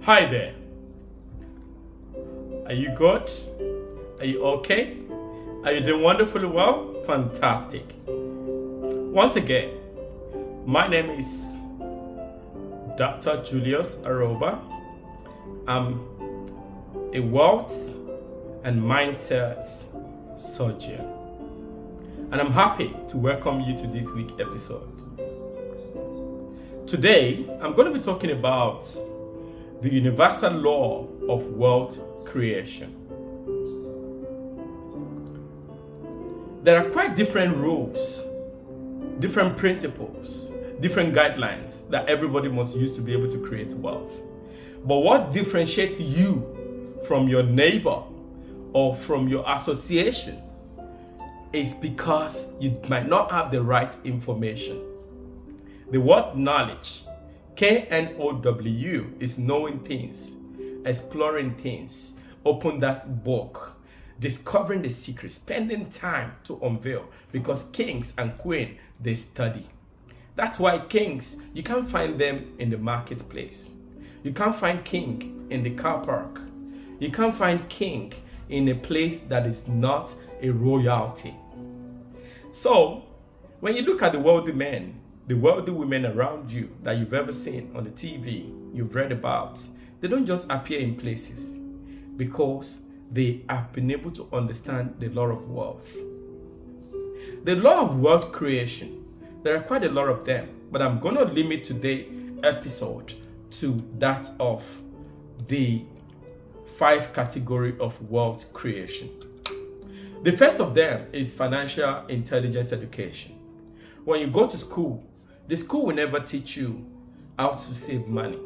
Hi there. Are you good? Are you okay? Are you doing wonderfully well? Fantastic. Once again, my name is Dr. Julius Aroba. I'm a wealth and mindset surgeon. And I'm happy to welcome you to this week's episode. Today, I'm going to be talking about the universal law of wealth creation. There are quite different rules, different principles, different guidelines that everybody must use to be able to create wealth. But what differentiates you from your neighbor or from your association is because you might not have the right information. The word knowledge, KNOW, is knowing things, exploring things, open that book, discovering the secret, spending time to unveil, because kings and queens, they study. That's why kings, you can't find them in the marketplace. You can't find king in the car park. You can't find king in a place that is not a royalty. So, when you look at the wealthy men, the wealthy women around you that you've ever seen on the TV, you've read about, they don't just appear in places because they have been able to understand the law of wealth. The law of wealth creation, there are quite a lot of them, but I'm going to limit today's episode to that of the 5 categories of wealth creation. The first of them is financial intelligence education. When you go to school, the school will never teach you how to save money.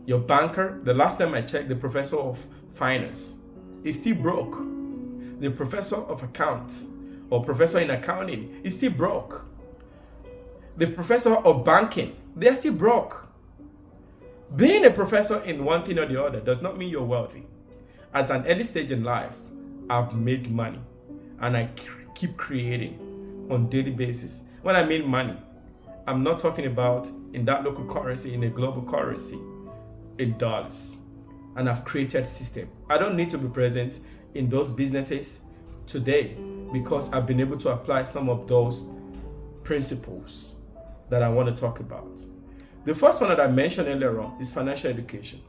Your banker, the last time I checked, the professor of finance is still broke. The professor of accounts or professor in accounting is still broke. The professor of banking, they are still broke. Being a professor in one thing or the other does not mean you're wealthy. At an early stage in life, I've made money and I keep creating on a daily basis. When I mean money, I'm not talking about in that local currency, in a global currency, in dollars. And I've created a system. I don't need to be present in those businesses today because I've been able to apply some of those principles that I want to talk about. The first one that I mentioned earlier on is financial education.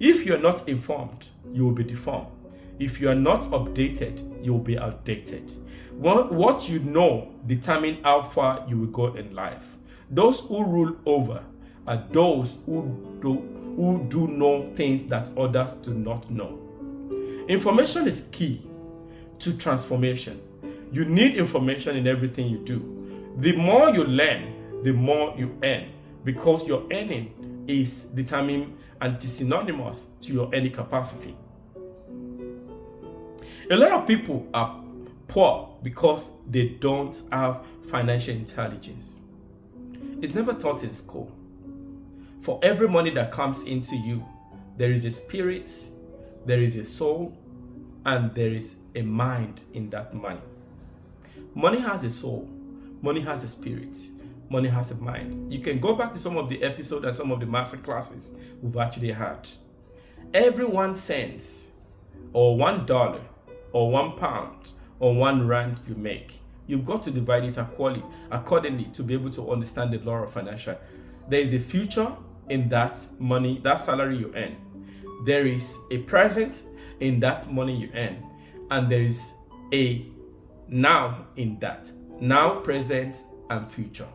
If you're not informed, you will be deformed. If you are not updated, you will be outdated. What you know determines how far you will go in life. Those who rule over are those who do know things that others do not know. Information is key to transformation. You need information in everything you do. The more you learn, the more you earn, because your earning is determined and it is synonymous to your earning capacity. A lot of people are poor because they don't have financial intelligence. It's never taught in school. For every money that comes into you, there is a spirit, there is a soul, and there is a mind in that money. Money has a soul, money has a spirit, money has a mind. You can go back to some of the episodes and some of the master classes we've actually had. Every 1 cent or $1 or £1 or £1 you make, you've got to divide it accordingly to be able to understand the law of financial. There is a future in that money, that salary you earn. There is a present in that money you earn. And there is a now in that. Now, present, and future.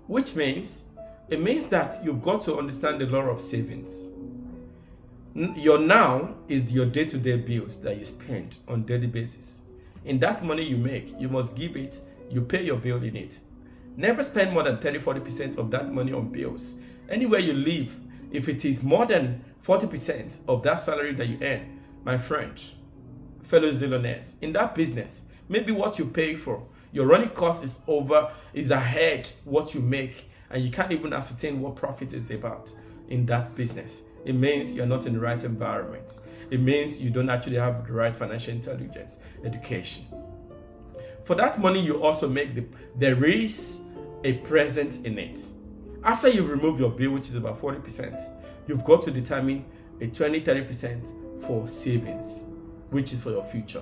Which means, it means that you've got to understand the law of savings. Your now is your day-to-day bills that you spend on a daily basis. In that money you make, you must give it, you pay your bill in it. Never spend more than 30-40% of that money on bills. Anywhere you live, if it is more than 40% of that salary that you earn, my friend, fellow zillionaires, in that business, maybe what you pay for, your running cost is ahead what you make, and you can't even ascertain what profit is about in that business. It means you're not in the right environment. It means you don't actually have the right financial intelligence education. For that money you also make, there is a present in it. After you remove your bill, which is about 40%, you've got to determine a 20-30% for savings, which is for your future.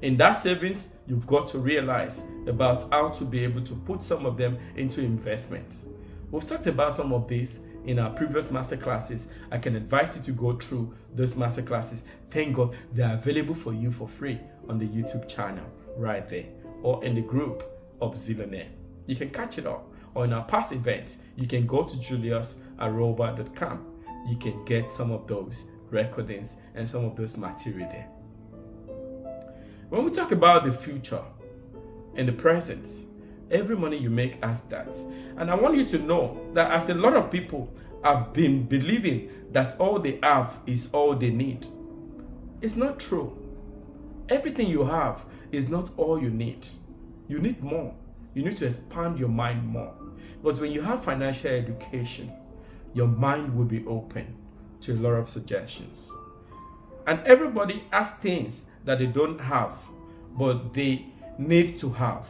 In that savings, you've got to realize about how to be able to put some of them into investments. We've talked about some of this in our previous master classes. I can advise you to go through those master classes. Thank God they are available for you for free on the YouTube channel right there, or in the group of Zillionaire. You can catch it up. Or in our past events, you can go to juliusaroba.com. You can get some of those recordings and some of those material there. When we talk about the future and the present, every money you make has that. And I want you to know that as a lot of people have been believing that all they have is all they need, it's not true. Everything you have is not all you need. You need more. You need to expand your mind more. Because when you have financial education, your mind will be open to a lot of suggestions. And everybody has things that they don't have, but they need to have.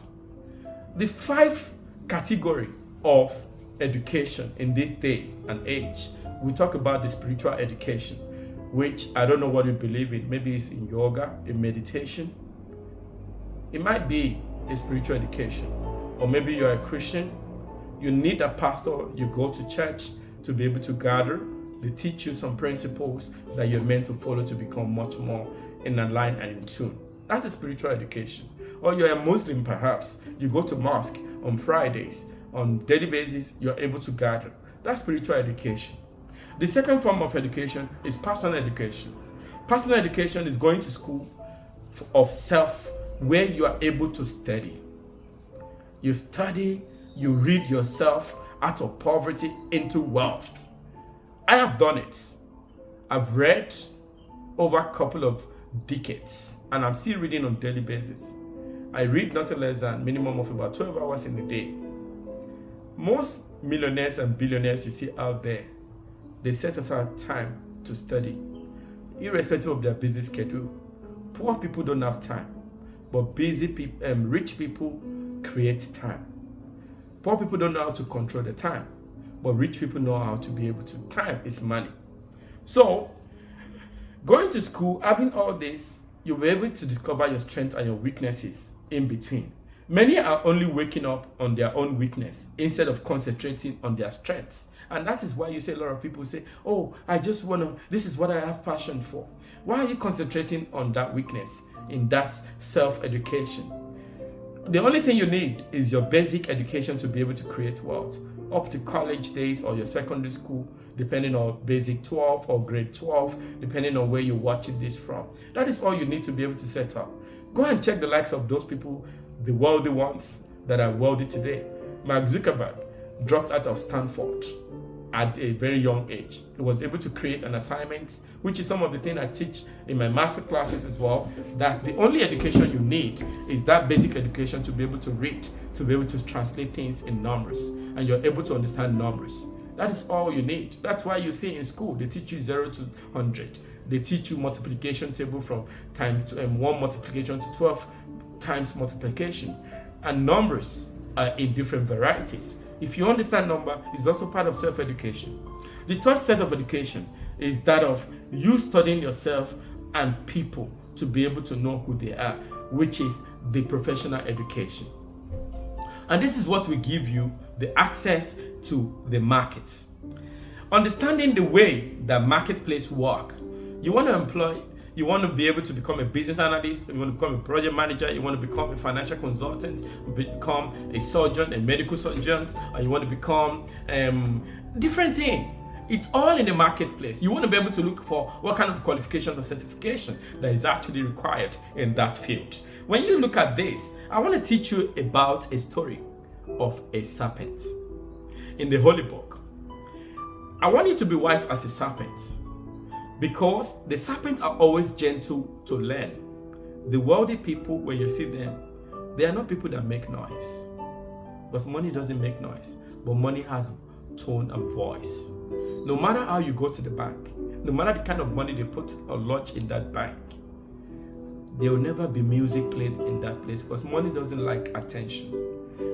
The 5 category of education in this day and age, we talk about the spiritual education, which I don't know what you believe in. Maybe it's in yoga, in meditation. It might be a spiritual education. Or maybe you're a Christian. You need a pastor. You go to church to be able to gather. They teach you some principles that you're meant to follow to become much more in line and in tune. That's a spiritual education. Or you're a Muslim perhaps. You go to mosque on Fridays. On daily basis, you're able to gather. That's spiritual education. The second form of education is personal education. Personal education is going to school of self where you are able to study. You study, you read yourself out of poverty into wealth. I have done it. I've read over a couple of decades, and I'm still reading on a daily basis. I read nothing less than minimum of about 12 hours in a day. Most millionaires and billionaires you see out there, they set aside time to study, irrespective of their busy schedule. Poor people don't have time, but busy people, rich people create time. Poor people don't know how to control the time, but rich people know how to be able to. Time is money. So, going to school, having all this, you'll be able to discover your strengths and your weaknesses in between. Many are only waking up on their own weakness instead of concentrating on their strengths. And that is why you see a lot of people say, oh, I just want to, this is what I have passion for. Why are you concentrating on that weakness in that self-education? The only thing you need is your basic education to be able to create wealth. Up to college days or your secondary school, depending on basic 12 or grade 12, depending on where you're watching this from. That is all you need to be able to set up. Go and check the likes of those people, the wealthy ones that are wealthy today. Mark Zuckerberg dropped out of Stanford at a very young age. He was able to create an assignment, which is some of the things I teach in my master classes as well, that the only education you need is that basic education to be able to read, to be able to translate things in numbers, and you're able to understand numbers. That is all you need. That's why you see in school, they teach you 0 to 100. They teach you multiplication table from 1 multiplication to 12 times multiplication. And numbers are in different varieties. If you understand number, it's also part of self-education. The third set of education is that of you studying yourself and people to be able to know who they are, which is the professional education. And this is what will give you the access to the market. Understanding the way that marketplace work. You want to employ, you want to be able to become a business analyst, you want to become a project manager, you want to become a financial consultant, become a surgeon, a medical surgeon, or you want to become different thing. It's all in the marketplace. You want to be able to look for what kind of qualification or certification that is actually required in that field. When you look at this, I want to teach you about a story of a serpent in the Holy Book. I want you to be wise as a serpent, because the serpents are always gentle to learn. The wealthy people, when you see them, they are not people that make noise. Because money doesn't make noise, but money has tone and voice. No matter how you go to the bank, no matter the kind of money they put or lodge in that bank, there will never be music played in that place, because money doesn't like attention.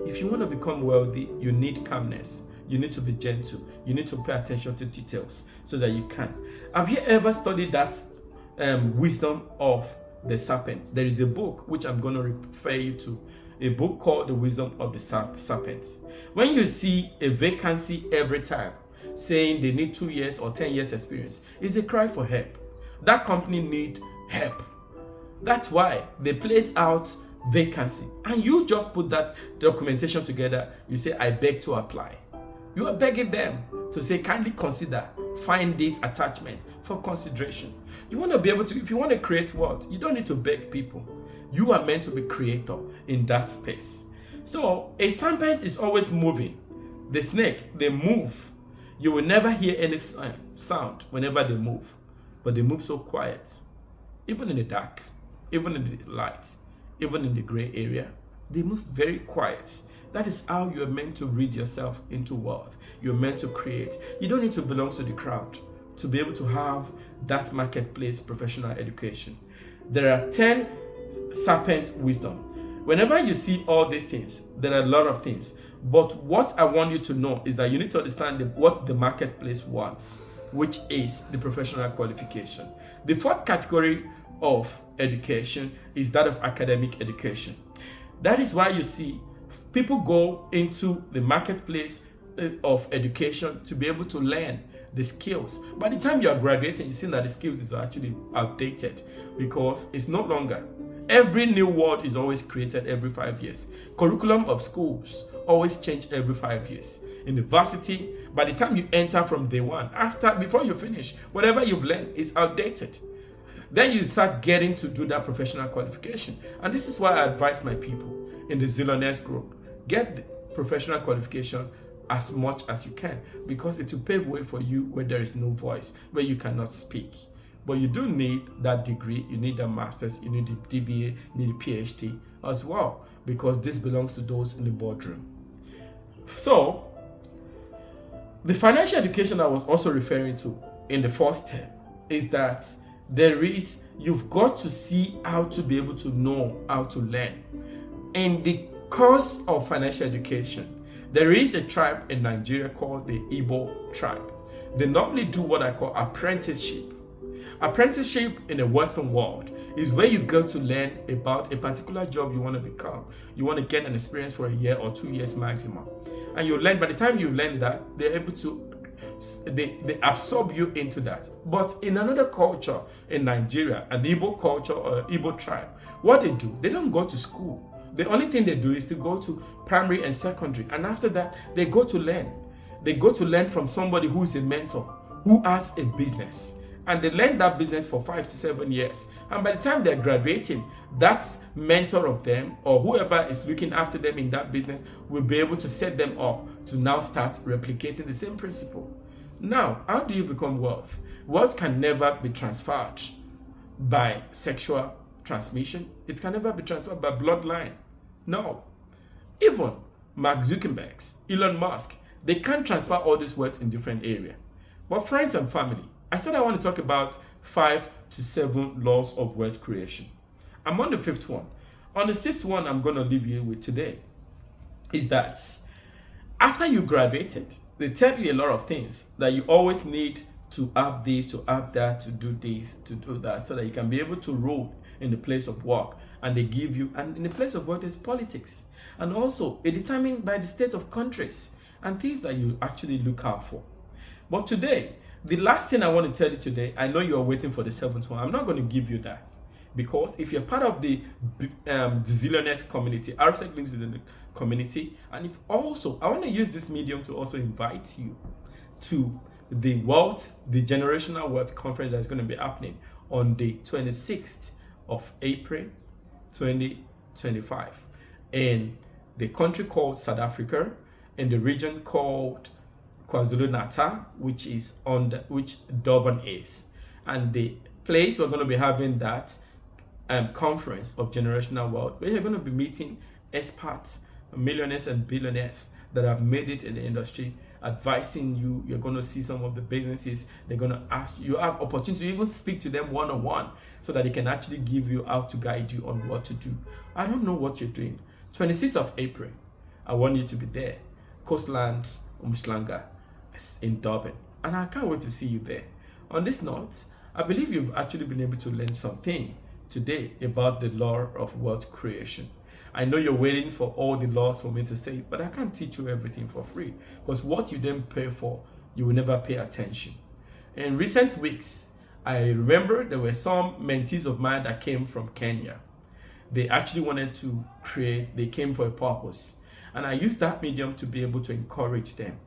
If you want to become wealthy, you need calmness. You need to be gentle. You need to pay attention to details so that you can. Have you ever studied that wisdom of the serpent? There is a book which I'm going to refer you to, a book called The Wisdom of the Serpent. When you see a vacancy every time saying they need 2 years or 10 years experience, it's a cry for help. That company need help. That's why they place out vacancy, and you just put that documentation together. You say, I beg to apply. You are begging them to say, kindly consider, find this attachment for consideration. You want to be able to, if you want to create what, you don't need to beg people. You are meant to be creator in that space. So a serpent is always moving. The snake, they move. You will never hear any sound whenever they move, but they move so quiet. Even in the dark, even in the light, even in the gray area, they move very quiet. That is how you're meant to read yourself into wealth. You're meant to create. You don't need to belong to the crowd to be able to have that marketplace professional education. There are 10 serpent wisdom. Whenever you see all these things, there are a lot of things. But what I want you to know is that you need to understand what the marketplace wants, which is the professional qualification. The fourth category of education is that of academic education. That is why you see people go into the marketplace of education to be able to learn the skills. By the time you are graduating, you see that the skills is actually outdated because it's no longer. Every new word is always created every 5 years. Curriculum of schools always change every 5 years. University, by the time you enter from day one, before you finish, whatever you've learned is outdated. Then you start getting to do that professional qualification. And this is why I advise my people in the Zillionaires group, get the professional qualification as much as you can, because it will pave way for you where there is no voice, where you cannot speak. But you do need that degree, you need that master's, you need the DBA, you need the PhD as well, because this belongs to those in the boardroom. So, the financial education I was also referring to in the first step is that you've got to see how to be able to know how to learn. In the course of financial education, there is a tribe in Nigeria called the Igbo tribe. They normally do what I call apprenticeship. Apprenticeship in the Western world is where you go to learn about a particular job you want to become. You want to get an experience for a year or 2 years maximum. And you learn, by the time you learn that, they're able to, they absorb you into that. But in another culture in Nigeria, an Igbo culture or Igbo tribe, what they do, they don't go to school. The only thing they do is to go to primary and secondary. And after that, they go to learn. They go to learn from somebody who is a mentor, who has a business. And they learn that business for 5 to 7 years. And by the time they're graduating, that mentor of them or whoever is looking after them in that business will be able to set them up to now start replicating the same principle. Now, how do you become wealth? Wealth can never be transferred by sexual transmission. It can never be transferred by bloodline. No. Even Mark Zuckerberg, Elon Musk, they can't transfer all this wealth in different areas. But friends and family, I said I want to talk about 5 to 7 laws of wealth creation. I'm on the 5th one. On the 6th one I'm going to leave you with today is that after you graduated, they tell you a lot of things that you always need to have this, to have that, to do this, to do that, so that you can be able to rule in the place of work. And they give you, and in the place of work there's politics. And also it's determined by the state of countries and things that you actually look out for. But today, the last thing I want to tell you today, I know you are waiting for the 7th one. I'm not going to give you that, because if you're part of the Zillionaires community, RSEC links in the community, and if also, I want to use this medium to also invite you to the generational wealth conference that's going to be happening on the 26th of April 2025 in the country called South Africa, in the region called KwaZulu-Natal, which Durban is. And the place we're going to be having that conference of generational wealth, where you're going to be meeting experts, millionaires and billionaires that have made it in the industry, advising you. You're going to see some of the businesses. They're going to ask you, have opportunity to even speak to them one-on-one, so that they can actually give you how to guide you on what to do. I don't know what you're doing. 26th of April, I want you to be there. Coastland Umhlanga in Durban. And I can't wait to see you there. On this note, I believe you've actually been able to learn something today about the law of world creation. I know you're waiting for all the laws for me to say, but I can't teach you everything for free, because what you didn't pay for, you will never pay attention. In recent weeks, I remember there were some mentees of mine that came from Kenya. They actually wanted to create, they came for a purpose. And I used that medium to be able to encourage them.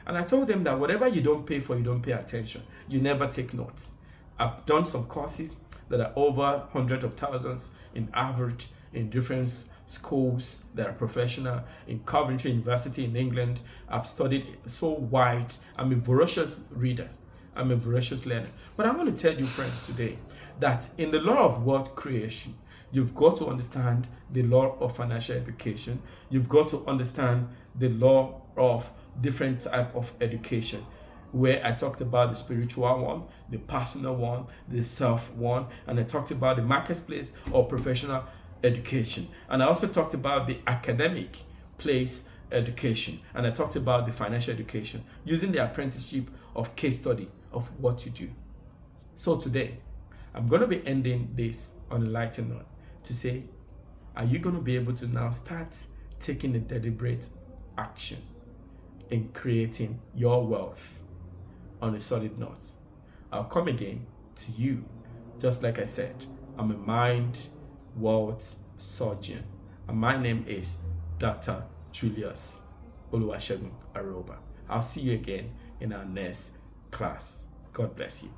And I told them that whatever you don't pay for, you don't pay attention. You never take notes. I've done some courses that are over hundreds of thousands in average in different schools that are professional. In Coventry University in England, I've studied so wide. I'm a voracious reader. I'm a voracious learner. But I want to tell you, friends, today that in the law of world creation, you've got to understand the law of financial education. You've got to understand the law of different type of education, where I talked about the spiritual one, the personal one, the self one, and I talked about the marketplace or professional education. And I also talked about the academic place education, and I talked about the financial education using the apprenticeship of case study of what you do. So today, I'm going to be ending this on a lighter note to say, are you going to be able to now start taking a deliberate action in creating your wealth on a solid note? I'll come again to you. Just like I said, I'm a mind world surgeon, and my name is Dr. Julius Aroba. I'll see you again in our next class. God bless you.